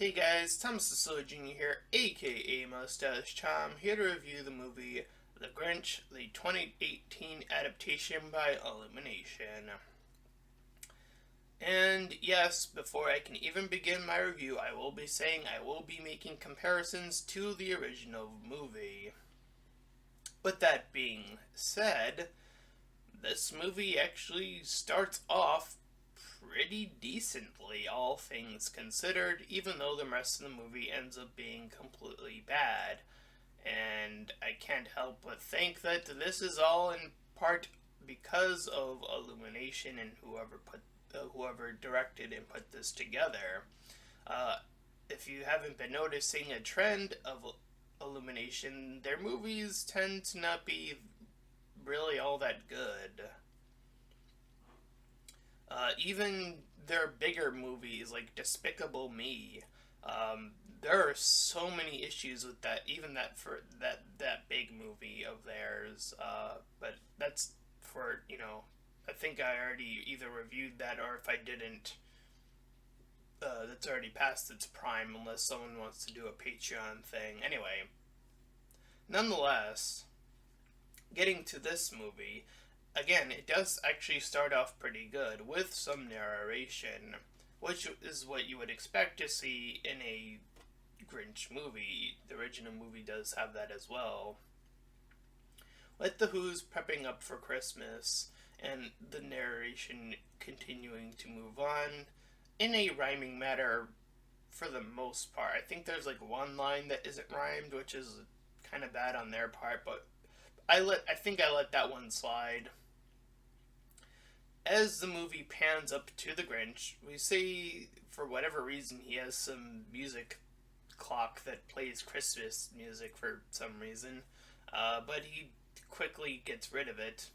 Hey guys, Thomas the Silver Jr. here, aka Mustached. I'm here to review the movie The Grinch, the 2018 adaptation by Illumination. And yes, before I can even begin my review, I will be saying I will be making comparisons to the original movie. With that being said, this movie actually starts off pretty decently, all things considered, even though the rest of the movie ends up being completely bad. And I can't help but think that this is all in part because of Illumination and whoever directed and put this together. Uh, if you haven't been noticing a trend of Illumination, their movies tend to not be really all that good. Even their bigger movies like Despicable Me, there are so many issues with that. Even that big movie of theirs. But that's for I think I already either reviewed that, or if I didn't, that's already past its prime unless someone wants to do a Patreon thing. Anyway, nonetheless, getting to this movie, again, it does actually start off pretty good with some narration, which is what you would expect to see in a Grinch movie. The original movie does have that as well. With the Who's prepping up for Christmas and the narration continuing to move on in a rhyming manner for the most part. I think there's like one line that isn't rhymed, which is kind of bad on their part, but I think I let that one slide. As the movie pans up to the Grinch, we see for whatever reason he has some music clock that plays Christmas music for some reason, but he quickly gets rid of it.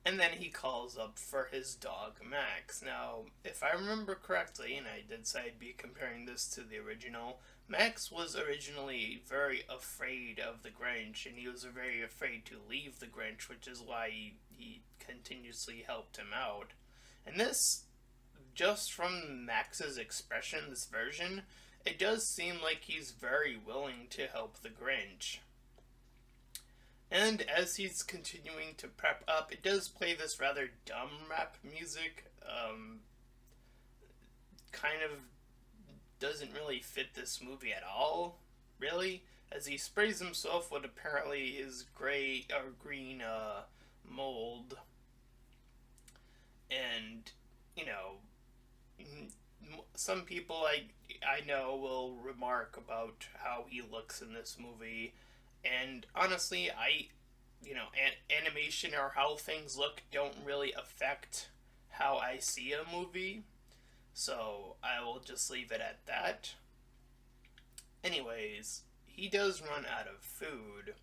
And then he calls up for his dog Max. Now, if I remember correctly, and I did say I'd be comparing this to the original, Max was originally very afraid of the Grinch, and he was very afraid to leave the Grinch, which is why he continuously helped him out. And this, just from Max's expression, this version, it does seem like he's very willing to help the Grinch. And as he's continuing to prep up, it does play this rather dumb rap music. Kind of doesn't really fit this movie at all, really, as he sprays himself with apparently his gray or green mold. And, you know, some people I know will remark about how he looks in this movie, and honestly, animation or how things look don't really affect how I see a movie, so I will just leave it at that. Anyways, he does run out of food,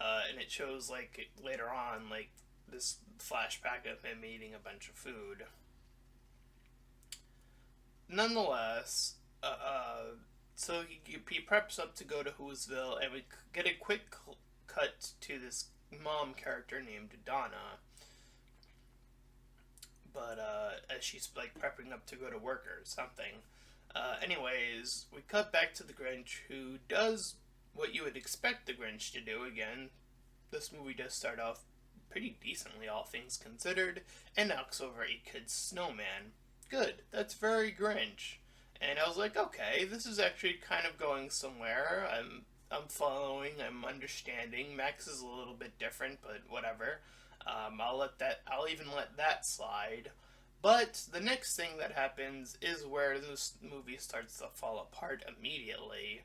and it shows like later on, like this flashback of him eating a bunch of food. Nonetheless, so he preps up to go to Whoville, and we get a quick cut to this mom character named Donna. But as she's like prepping up to go to work or something. Anyways, we cut back to the Grinch, who does what you would expect the Grinch to do. Again, this movie does start off pretty decently, all things considered, and knocks over a kid's snowman. Good, that's very Grinch. And I was like, okay, this is actually kind of going somewhere. I'm following, I'm understanding. Max is a little bit different, but whatever. I'll even let that slide. But the next thing that happens is where this movie starts to fall apart immediately.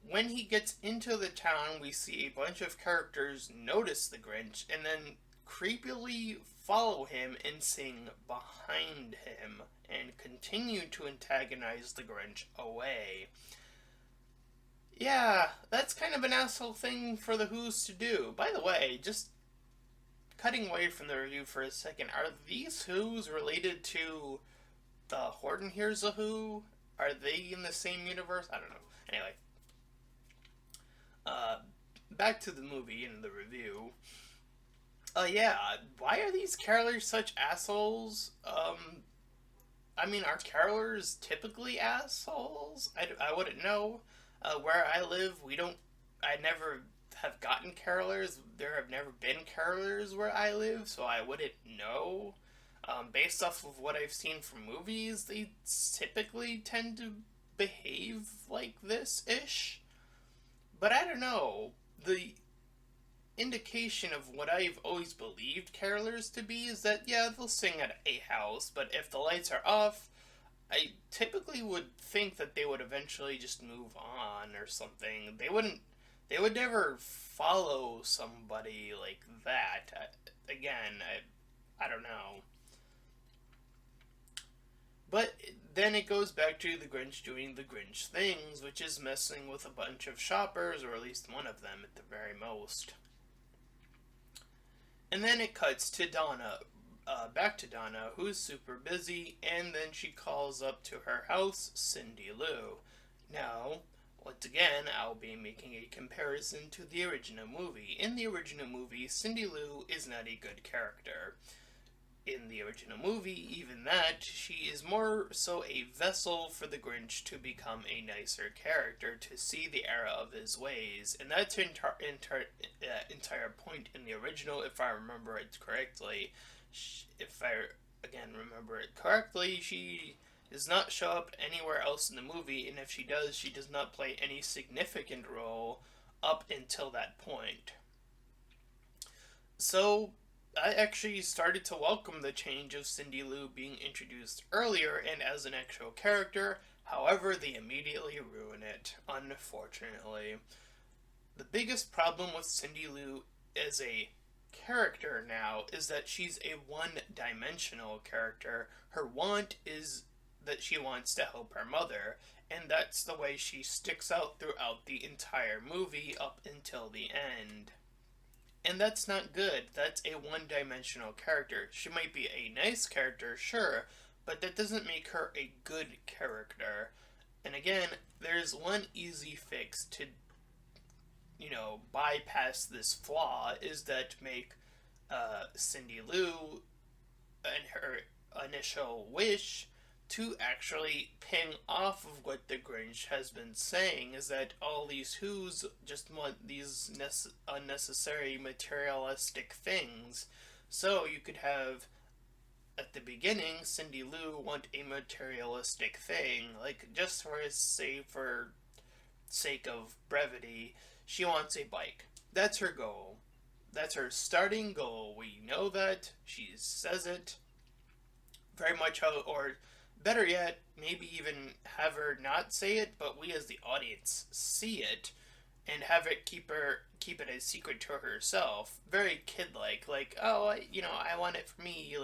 When he gets into the town, we see a bunch of characters notice the Grinch and then creepily follow him and sing behind him and continue to antagonize the Grinch away. Yeah, that's kind of an asshole thing for the Who's to do. By the way, just cutting away from the review for a second, are these Who's related to the Horton Hears a Who? Are they in the same universe? I don't know. Anyway, back to the movie and the review. Yeah, why are these carolers such assholes? I mean, are carolers typically assholes? I wouldn't know. Where I live, we don't. I never have gotten carolers. There have never been carolers where I live, so I wouldn't know. Based off of what I've seen from movies, they typically tend to behave like this ish. But I don't know. The indication of what I've always believed carolers to be is that, yeah, they'll sing at a house, but if the lights are off, I typically would think that they would eventually just move on or something. They would never follow somebody like that. Again, I don't know. But then it goes back to the Grinch doing the Grinch things, which is messing with a bunch of shoppers, or at least one of them at the very most. And then it cuts to Donna, back to Donna, who's super busy, and then she calls up to her house Cindy Lou. Now, once again, I'll be making a comparison to the original movie. In the original movie, Cindy Lou is not a good character. In the original movie, even that, she is more so a vessel for the Grinch to become a nicer character, to see the error of his ways. And that's her entire point in the original, if I remember it correctly. If I, again, remember it correctly, she does not show up anywhere else in the movie, and if she does not play any significant role up until that point. So, I actually started to welcome the change of Cindy Lou being introduced earlier and as an actual character. However, they immediately ruin it, unfortunately. The biggest problem with Cindy Lou as a character now is that she's a one-dimensional character. Her want is that she wants to help her mother, and that's the way she sticks out throughout the entire movie up until the end. And that's not good. That's a one-dimensional character. She might be a nice character, sure, but that doesn't make her a good character. And again, there's one easy fix to, bypass this flaw, is that make Cindy Lou and her initial wish to actually ping off of what the Grinch has been saying, is that all these Who's just want these unnecessary materialistic things. So you could have, at the beginning, Cindy Lou want a materialistic thing, like just for sake of brevity, she wants a bike. That's her goal. That's her starting goal. We know that. She says it very much how, or better yet, maybe even have her not say it, but we as the audience see it, and have it keep it a secret to herself. Very kid-like, oh, I want it for me.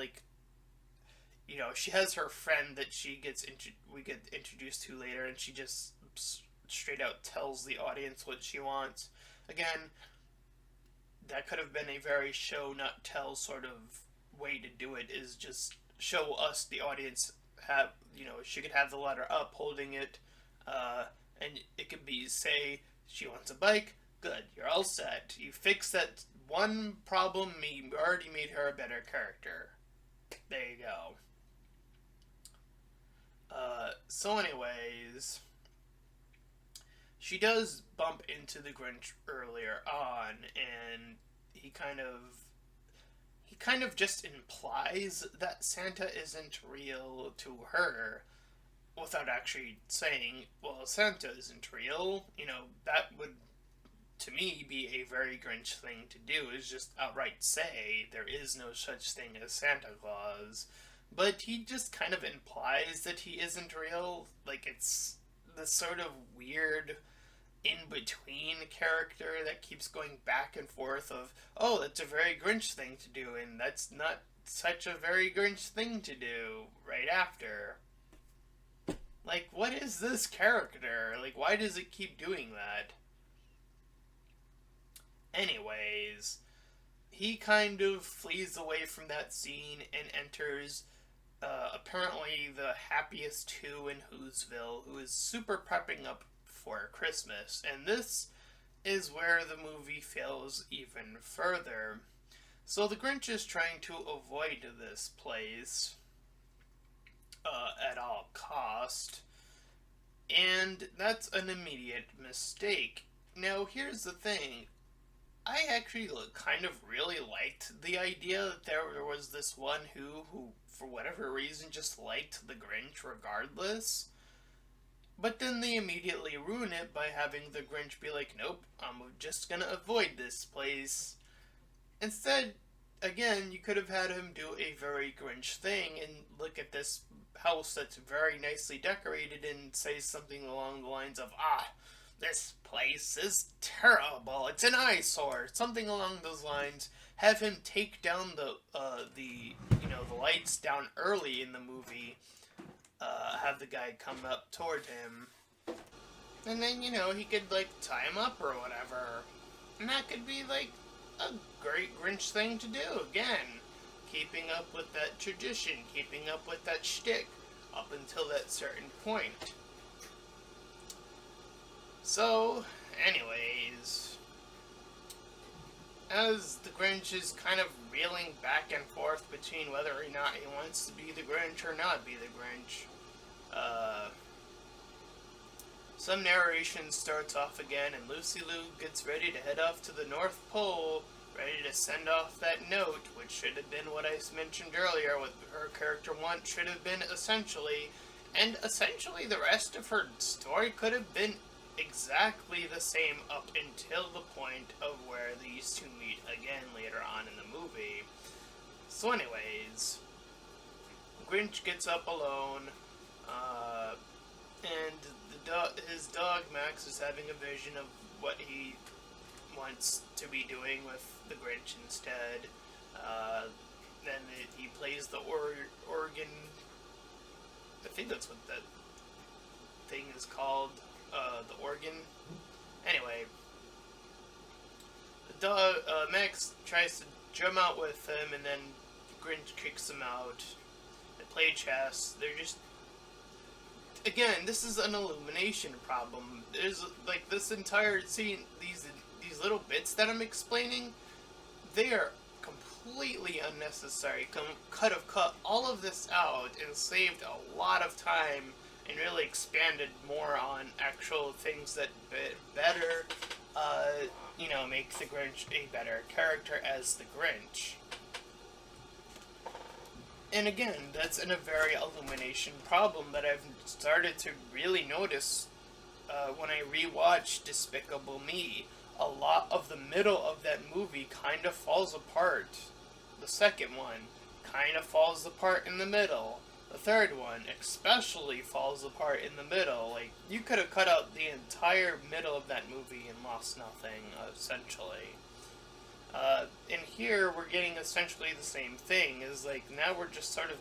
She has her friend that we get introduced to later, and she just straight out tells the audience what she wants. Again, that could have been a very show not tell sort of way to do it, is just show us the audience have, she could have the letter up holding it, and it could be, say, she wants a bike, good, you're all set. You fix that one problem, you already made her a better character. There you go. So anyways, she does bump into the Grinch earlier on, and he kind of just implies that Santa isn't real to her without actually saying, well, Santa isn't real. That would, to me, be a very Grinch thing to do, is just outright say there is no such thing as Santa Claus. But he just kind of implies that he isn't real. Like, it's the sort of weird in-between character that keeps going back and forth of, oh, that's a very Grinch thing to do, and that's not such a very Grinch thing to do right after. Like, what is this character? Like, why does it keep doing that? Anyways, he kind of flees away from that scene and enters apparently the happiest Who in Whoville, who is super prepping up for Christmas, and this is where the movie fails even further. So the Grinch is trying to avoid this place, at all cost, and that's an immediate mistake. Now, here's the thing. I actually kind of really liked the idea that there was this one who, for whatever reason, just liked the Grinch regardless. But then they immediately ruin it by having the Grinch be like, nope, I'm just gonna avoid this place. Instead, again, you could have had him do a very Grinch thing and look at this house that's very nicely decorated and say something along the lines of, this place is terrible. It's an eyesore. Something along those lines. Have him take down the lights down early in the movie. Have the guy come up toward him, and then he could like tie him up or whatever, and that could be like a great Grinch thing to do. Again, keeping up with that tradition, keeping up with that shtick up until that certain point. So, anyways, as the Grinch is kind of reeling back and forth between whether or not he wants to be the Grinch or not be the Grinch, some narration starts off again, and Lucy Liu gets ready to head off to the North Pole, ready to send off that note, which should have been what I mentioned earlier, what her character wants should have been essentially, and essentially the rest of her story could have been exactly the same up until the point of where these two meet again later on in the movie. So anyways, Grinch gets up alone, and his dog Max is having a vision of what he wants to be doing with the Grinch instead. Then he plays the organ. I think that's what that thing is called. The organ. Anyway, the dog Max tries to drum out with him, and then Grinch kicks him out. They play chess. They're just, again, this is an illumination problem. There's like this entire scene, these little bits that I'm explaining, they are completely unnecessary. Could have cut all of this out and saved a lot of time and really expanded more on actual things that better, make the Grinch a better character as the Grinch. And again, that's in a very illumination problem that I've started to really notice when I rewatch Despicable Me. A lot of the middle of that movie kind of falls apart. The second one kind of falls apart in the middle. The third one especially falls apart in the middle. Like, you could have cut out the entire middle of that movie and lost nothing, essentially. And here, we're getting essentially the same thing. Is like, now we're just sort of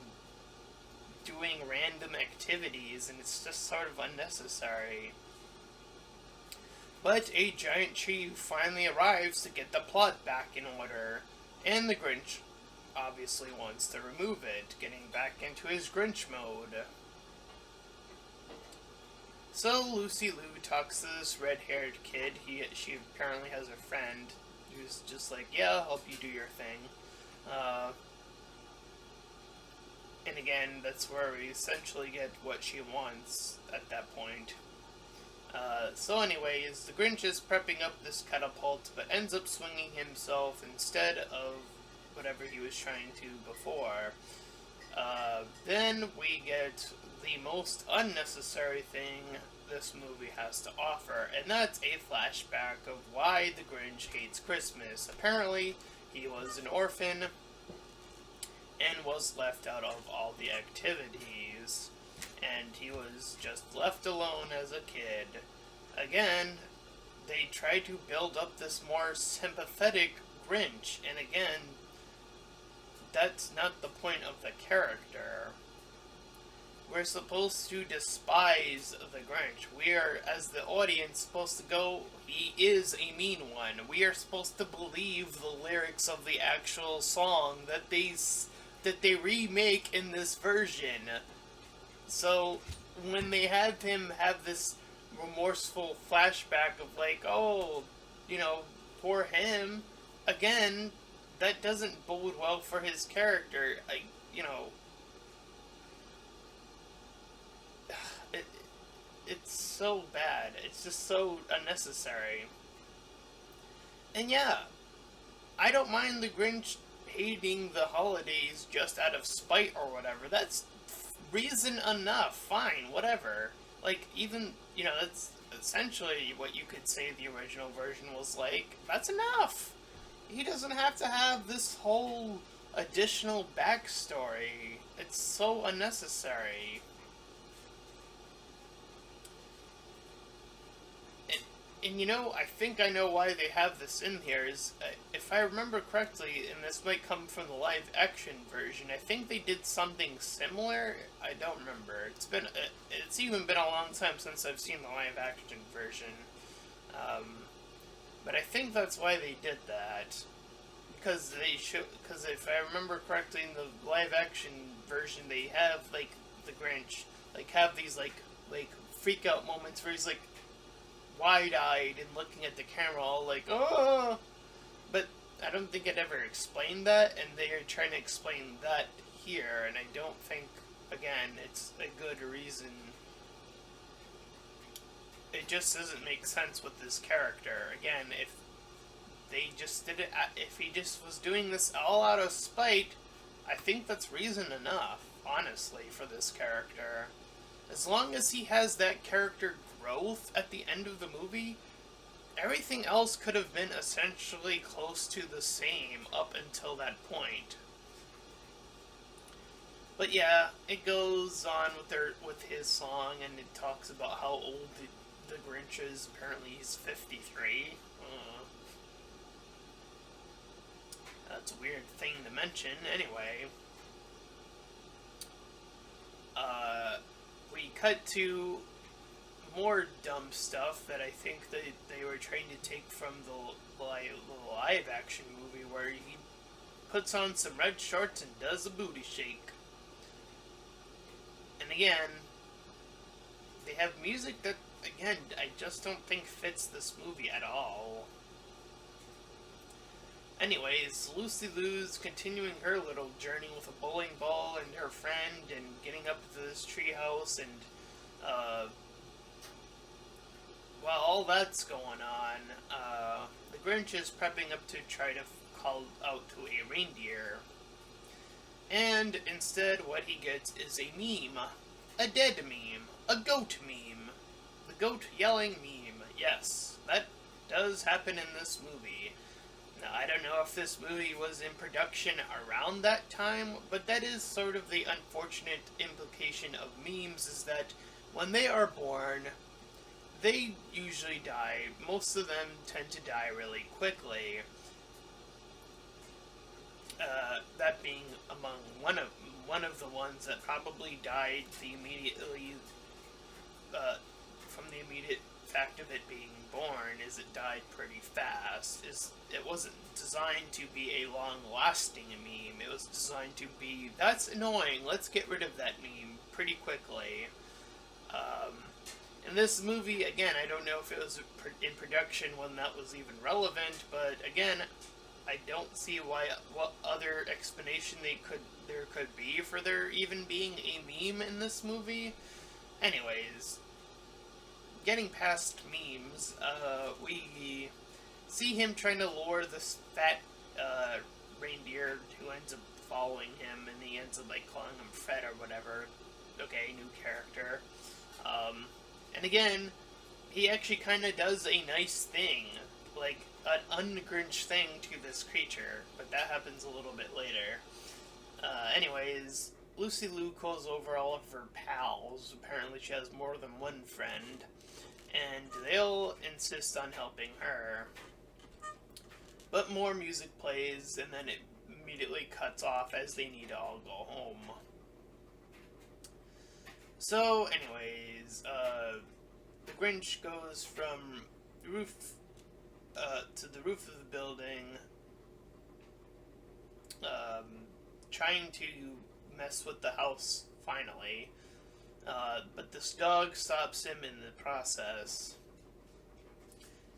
doing random activities, and it's just sort of unnecessary. But a giant tree finally arrives to get the plot back in order, and the Grinch obviously wants to remove it, getting back into his Grinch mode. So Lucy Liu talks to this red-haired kid. She apparently has a friend who's just like, yeah, I'll help you do your thing. And again, that's where we essentially get what she wants at that point. So anyways, the Grinch is prepping up this catapult, but ends up swinging himself instead of whatever he was trying to before. Then we get the most unnecessary thing this movie has to offer, and that's a flashback of why the Grinch hates Christmas. Apparently, he was an orphan and was left out of all the activities, and he was just left alone as a kid. Again, they try to build up this more sympathetic Grinch, and again, that's not the point of the character. We're supposed to despise the Grinch. We are, as the audience, supposed to go, he is a mean one. We are supposed to believe the lyrics of the actual song that they remake in this version. So, when they had him have this remorseful flashback of like, oh, poor him, again, that doesn't bode well for his character. so bad. It's just so unnecessary. And yeah, I don't mind the Grinch hating the holidays just out of spite or whatever. That's reason enough. Fine, whatever. Like, even, that's essentially what you could say the original version was like. That's enough! He doesn't have to have this whole additional backstory. It's so unnecessary. And I think I know why they have this in here, is, if I remember correctly, and this might come from the live-action version, I think they did something similar. I don't remember. It's even been a long time since I've seen the live-action version. But I think that's why they did that. Because if I remember correctly, in the live-action version, they have, like, the Grinch, like, have these, like freak-out moments where he's, like, wide-eyed and looking at the camera all like, oh! But I don't think it ever explained that, and they are trying to explain that here, and I don't think, again, it's a good reason. It just doesn't make sense with this character. Again, if they just did it, if he just was doing this all out of spite, I think that's reason enough, honestly, for this character. As long as he has that character growth at the end of the movie, everything else could have been essentially close to the same up until that point. But yeah, it goes on with his song, and it talks about how old the Grinch is. Apparently he's 53. That's a weird thing to mention. Anyway, we cut to more dumb stuff that I think they were trying to take from the live-action movie, where he puts on some red shorts and does a booty shake. And again, they have music that, again, I just don't think fits this movie at all. Anyways, Lucy Lou's continuing her little journey with a bowling ball and her friend, and getting up to this treehouse, and while all that's going on, the Grinch is prepping up to try to call out to a reindeer. And instead, what he gets is a meme. A dead meme. A goat meme. The goat yelling meme. Yes, that does happen in this movie. Now, I don't know if this movie was in production around that time, but that is sort of the unfortunate implication of memes, is that when they are born, they usually die. Most of them tend to die really quickly. That being among one of the ones that probably died from the immediate fact of it being born, is it died pretty fast. It wasn't designed to be a long-lasting meme. It was designed to be, that's annoying, let's get rid of that meme pretty quickly. In this movie, again, I don't know if it was in production when that was even relevant, but again, I don't see what other explanation there could be for there even being a meme in this movie. Anyways, getting past memes, we see him trying to lure this fat reindeer who ends up following him, and he ends up like calling him Fred or whatever. Okay, new character. And again, he actually kind of does a nice thing, like an un-Grinch thing to this creature, but that happens a little bit later. Anyways, Lucy Liu calls over all of her pals. Apparently she has more than one friend, and they'll insist on helping her. But more music plays, and then it immediately cuts off as they need to all go home. So, anyways, the Grinch goes from the roof to the roof of the building, trying to mess with the house, finally. But this dog stops him in the process.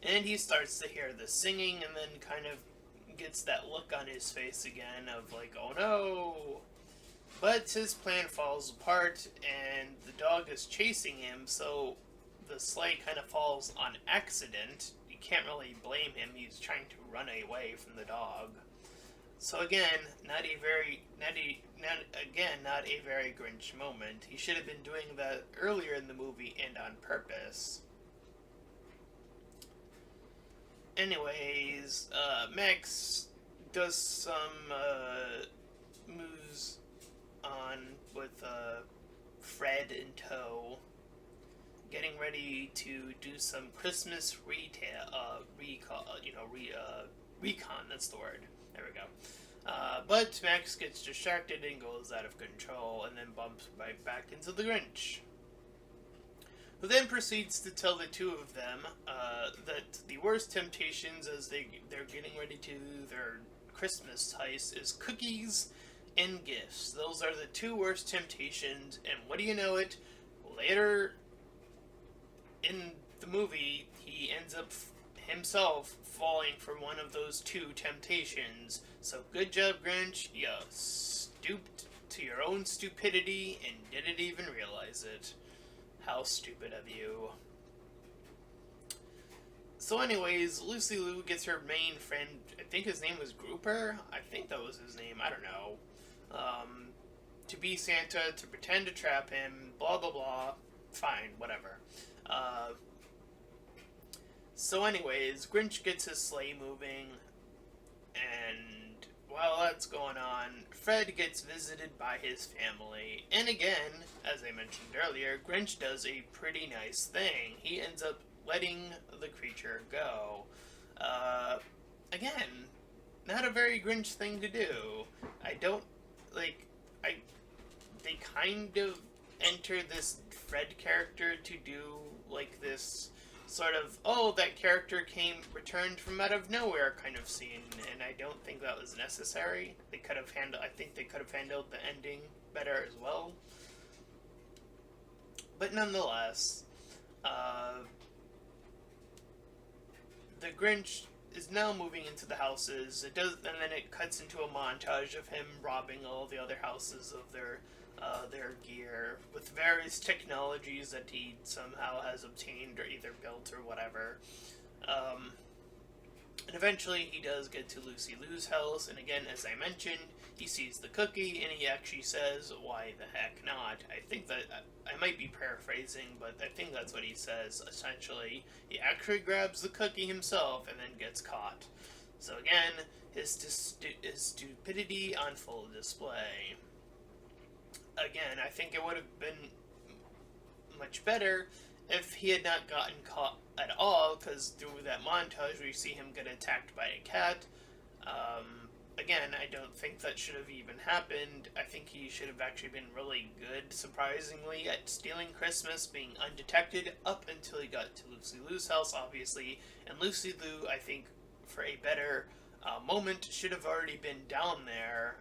And he starts to hear the singing, and then kind of gets that look on his face again of like, oh no! But his plan falls apart, and the dog is chasing him, so the sleigh kind of falls on accident. You can't really blame him. He's trying to run away from the dog. So again, not a very Grinch moment. He should have been doing that earlier in the movie and on purpose. Anyways, Max does some moves on with Fred in tow, getting ready to do some Christmas recon. That's the word. There we go. But Max gets distracted and goes out of control, and then bumps right back into the Grinch, who then proceeds to tell the two of them that the worst temptations as they're getting ready to do their Christmas heist is cookies and gifts. Those are the two worst temptations, and what do you know it? Later in the movie, he ends up himself falling for one of those two temptations. So good job, Grinch. You stooped to your own stupidity and didn't even realize it. How stupid of you. So anyways, Lucy Liu gets her main friend, I think his name was Grouper? I think that was his name, I don't know. To be Santa, to pretend to trap him, blah blah blah. Fine, whatever. So anyways, Grinch gets his sleigh moving, and while that's going on, Fred gets visited by his family. And again, as I mentioned earlier, Grinch does a pretty nice thing. He ends up letting the creature go. Again, not a very Grinch thing to do. They kind of enter this Fred character to do, like, this sort of, oh, that character returned from out of nowhere kind of scene, and I don't think that was necessary. I think they could have handled the ending better as well. But nonetheless, the Grinch is now moving into the houses. And then it cuts into a montage of him robbing all the other houses of their gear with various technologies that he somehow has obtained or either built or whatever. And eventually he does get to Lucy Liu's house, and again, as I mentioned, he sees the cookie, and he actually says, "Why the heck not?" I think that, I might be paraphrasing, but I think that's what he says, essentially. He actually grabs the cookie himself, and then gets caught. So again, his stupidity on full display. Again, I think it would have been much better if he had not gotten caught at all, because through that montage we see him get attacked by a cat. Again, I don't think that should have even happened. I think he should have actually been really good, surprisingly, at stealing Christmas, being undetected, up until he got to Lucy Liu's house, obviously. And Lucy Liu, I think, for a better moment, should have already been down there,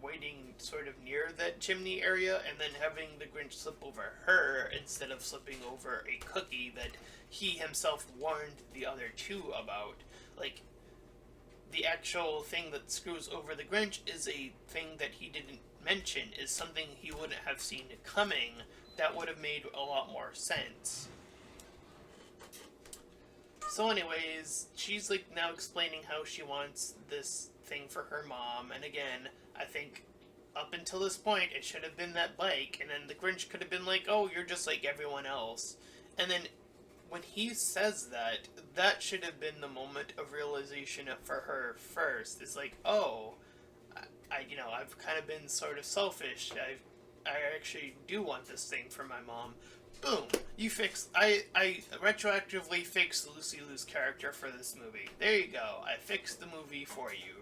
waiting sort of near that chimney area, and then having the Grinch slip over her instead of slipping over a cookie that he himself warned the other two about. Like, the actual thing that screws over the Grinch is a thing that he didn't mention, is something he wouldn't have seen coming. That would have made a lot more sense. So anyways, she's like now explaining how she wants this thing for her mom, and again, I think up until this point it should have been that bike, and then the Grinch could have been like, "Oh, you're just like everyone else." And then when he says that, that should have been the moment of realization for her first. It's like, oh, I've kind of been sort of selfish. I actually do want this thing for my mom. Boom! I retroactively fixed Lucy Liu's character for this movie. There you go. I fixed the movie for you.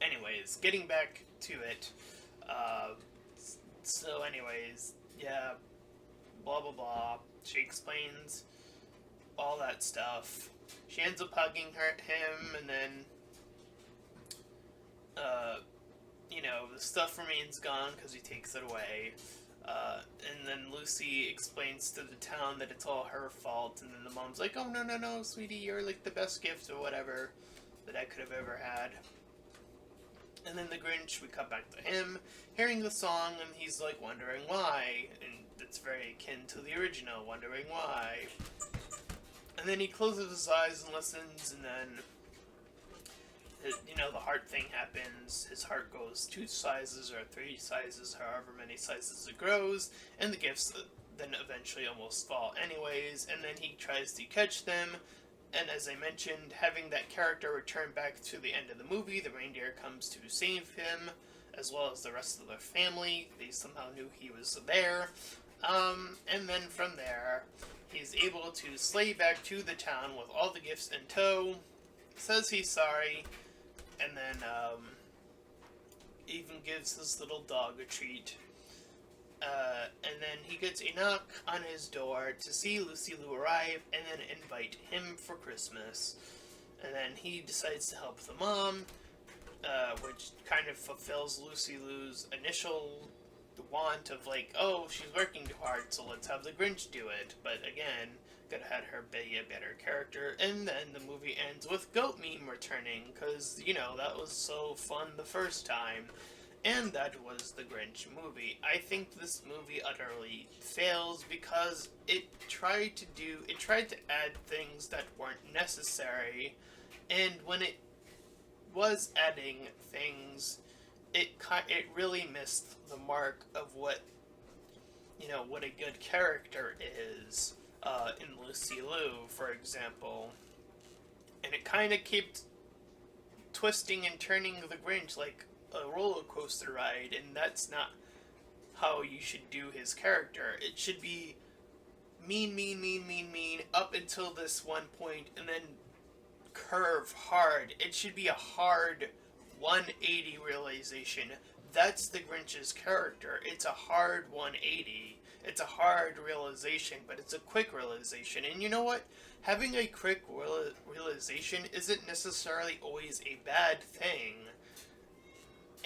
Anyways, getting back to it. So anyways, yeah, blah blah blah. She explains all that stuff. She ends up hugging him, and then, the stuff remains gone because he takes it away. And then Lucy explains to the town that it's all her fault, and then the mom's like, "Oh, no, sweetie, you're like the best gift or whatever that I could have ever had." And then the Grinch, we cut back to him, hearing the song, and he's like wondering why. And It's very akin to the original, wondering why. And then he closes his eyes and listens, and then, the heart thing happens. His heart goes 2 sizes or 3 sizes, however many sizes it grows, and the gifts then eventually almost fall anyways, and then he tries to catch them. And as I mentioned, having that character return back to the end of the movie, the reindeer comes to save him, as well as the rest of the family. They somehow knew he was there. And then from there, he's able to sleigh back to the town with all the gifts in tow, says he's sorry, and then even gives his little dog a treat. And then he gets a knock on his door to see Lucy Liu arrive and then invite him for Christmas. And then he decides to help the mom, which kind of fulfills Lucy Liu's initial want of oh, she's working too hard, so let's have the Grinch do it. But again, could have had her be a better character. And then the movie ends with Goat Meme returning, because, that was so fun the first time. And that was the Grinch movie. I think this movie utterly fails because it tried to add things that weren't necessary, and when it was adding things, it really missed the mark of what a good character is, in Lucy Liu, for example. And it kind of kept twisting and turning the Grinch like a roller coaster ride, and that's not how you should do his character. It should be mean, up until this one point, and then curve hard. It should be a hard 180 realization. That's the Grinch's character. It's a hard 180. It's a hard realization, but it's a quick realization. And you know what? Having a quick realization isn't necessarily always a bad thing.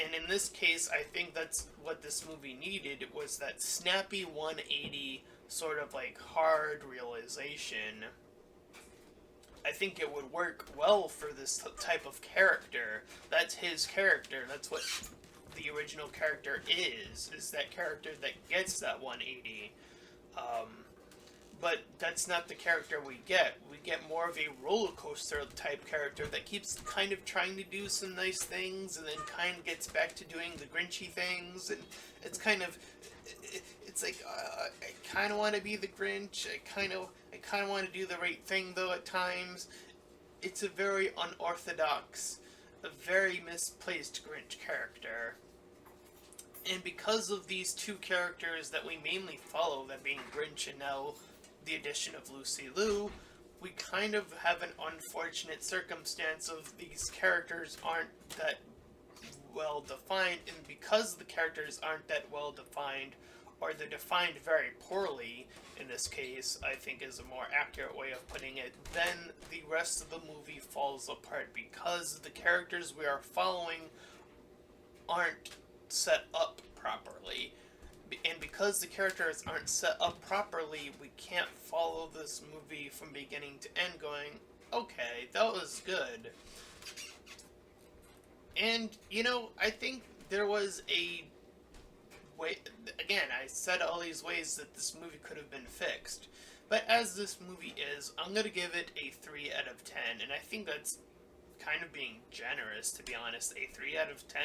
And in this case, I think that's what this movie needed, was that snappy 180 sort of hard realization. I think it would work well for this type of character. That's his character. That's what the original character is that character that gets that 180. But that's not the character we get. We get more of a roller coaster type character that keeps kind of trying to do some nice things and then kind of gets back to doing the Grinchy things. And it's kind of, I kind of want to be the Grinch. I kind of want to do the right thing though at times. It's a very unorthodox, a very misplaced Grinch character. And because of these two characters that we mainly follow, that being Grinch and now the addition of Lucy Liu, we kind of have an unfortunate circumstance of these characters aren't that well defined, and because the characters aren't that well defined, or they're defined very poorly, in this case, I think is a more accurate way of putting it, then the rest of the movie falls apart because the characters we are following aren't set up properly. And because the characters aren't set up properly, we can't follow this movie from beginning to end going, okay, that was good. And, I think there was a way, again, I said all these ways that this movie could have been fixed. But as this movie is, I'm going to give it a 3 out of 10, and I think that's kind of being generous, to be honest. A 3 out of 10,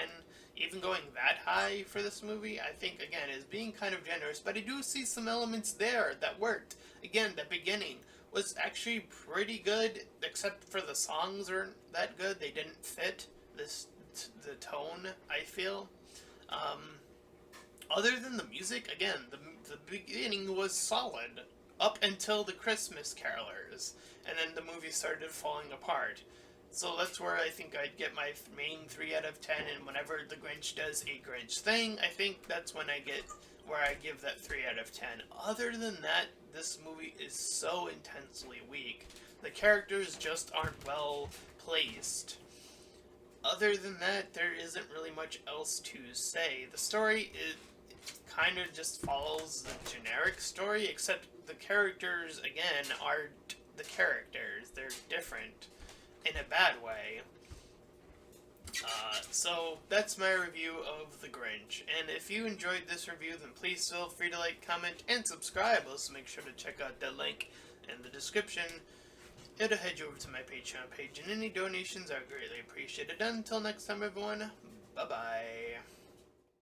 even going that high for this movie, I think, again, is being kind of generous, but I do see some elements there that worked. Again, the beginning was actually pretty good, except for the songs aren't that good. They didn't fit the tone, I feel. Other than the music, again, the beginning was solid, up until the Christmas carolers, and then the movie started falling apart. So that's where I think I'd get my main 3 out of 10, and whenever the Grinch does a Grinch thing, I think that's when I get where I give that 3 out of 10. Other than that, this movie is so intensely weak. The characters just aren't well placed. Other than that, there isn't really much else to say. The story kind of just follows the generic story, except the characters, again, aren't the characters. They're different in a bad way. So that's my review of The Grinch. And if you enjoyed this review, then please feel free to like, comment, and subscribe. Also make sure to check out that link in the description. It'll head you over to my Patreon page, and any donations are greatly appreciated. Until next time, everyone, bye-bye.